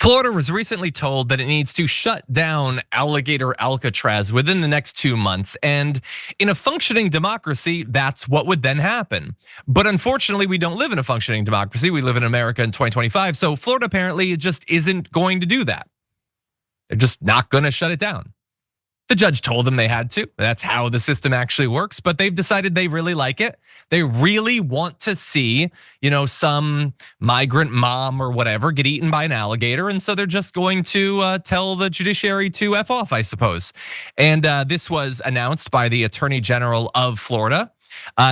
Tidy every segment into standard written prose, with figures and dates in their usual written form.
Florida was recently told that it needs to shut down Alligator Alcatraz within the next 2 months. And in a functioning democracy, that's what would then happen. But unfortunately, we don't live in a functioning democracy. We live in America in 2025. So Florida apparently just isn't going to do that. They're just not going to shut it down. The judge told them they had to. That's how the system actually works, but they've decided they really like it. They really want to see, some migrant mom or whatever get eaten by an alligator. And so they're just going to tell the judiciary to F off, I suppose. And this was announced by the Attorney General of Florida,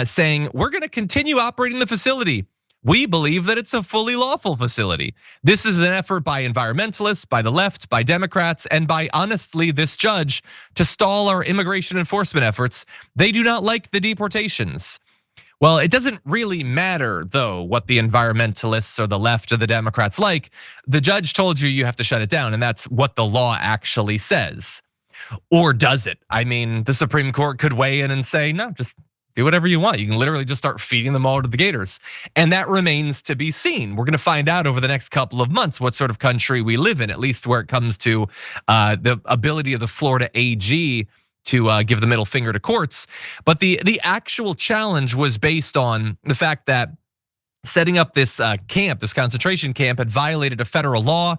saying, we're going to continue operating the facility. We believe that it's a fully lawful facility. This is an effort by environmentalists, by the left, by Democrats, and by, honestly, this judge to stall our immigration enforcement efforts. They do not like the deportations. Well, it doesn't really matter, though, what the environmentalists or the left or the Democrats like. The judge told you have to shut it down, and that's what the law actually says. Or does it? I mean, the Supreme Court could weigh in and say, no, just do whatever you want. You can literally just start feeding them all to the gators. And that remains to be seen. We're gonna find out over the next couple of months what sort of country we live in, at least where it comes to the ability of the Florida AG to give the middle finger to courts. But the actual challenge was based on the fact that setting up this camp, this concentration camp, had violated a federal law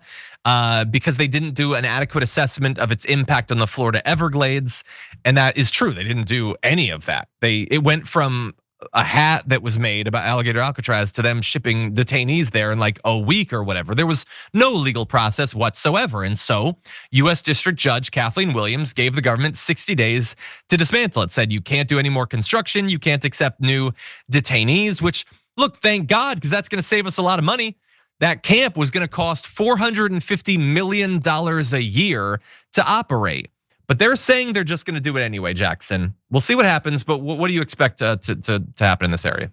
because they didn't do an adequate assessment of its impact on the Florida Everglades. And that is true. They didn't do any of that. It went from a hat that was made about Alligator Alcatraz to them shipping detainees there in like a week or whatever. There was no legal process whatsoever. And so US District Judge Kathleen Williams gave the government 60 days to dismantle it. Said you can't do any more construction, you can't accept new detainees, which, look, thank God, because that's gonna save us a lot of money. That camp was gonna cost $450 million a year to operate. But they're saying they're just gonna do it anyway, Jackson. We'll see what happens, but what do you expect to happen in this area?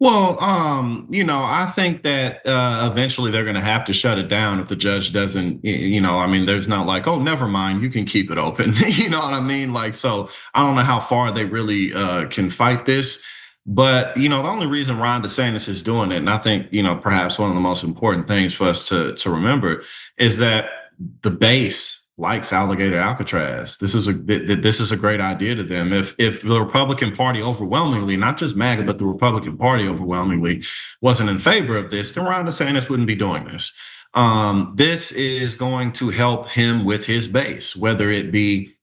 Well, I think that eventually they're going to have to shut it down if the judge doesn't. I mean, there's not like, oh, never mind, you can keep it open. You know what I mean? Like, so I don't know how far they really can fight this. But the only reason Ron DeSantis is doing it, and I think perhaps one of the most important things for us to remember is that the base likes Alligator Alcatraz. This is a great idea to them. If the Republican Party overwhelmingly, not just MAGA, but the Republican Party overwhelmingly wasn't in favor of this, then Ron DeSantis wouldn't be doing this. This is going to help him with his base, whether it be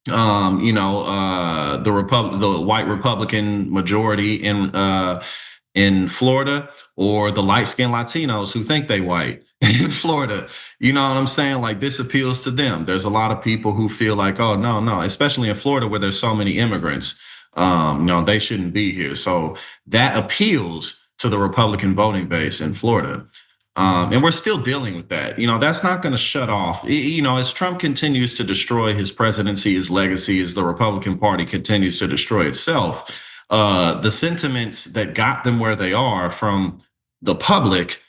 the white Republican majority in Florida, or the light-skinned Latinos who think they white in Florida. You know what I'm saying? Like, this appeals to them. There's a lot of people who feel like, oh, no, especially in Florida where there's so many immigrants, they shouldn't be here. So that appeals to the Republican voting base in Florida. And we're still dealing with that. That's not going to shut off. As Trump continues to destroy his presidency, his legacy, as the Republican Party continues to destroy itself, the sentiments that got them where they are from the public,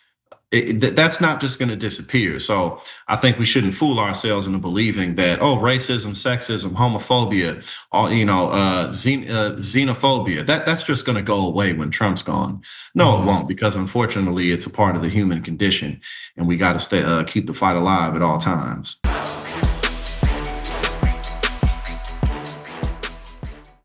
that's not just going to disappear. So I think we shouldn't fool ourselves into believing that, oh, racism, sexism, homophobia, xenophobia, that's just going to go away when Trump's gone. No, it won't, because unfortunately it's a part of the human condition, and we got to keep the fight alive at all times.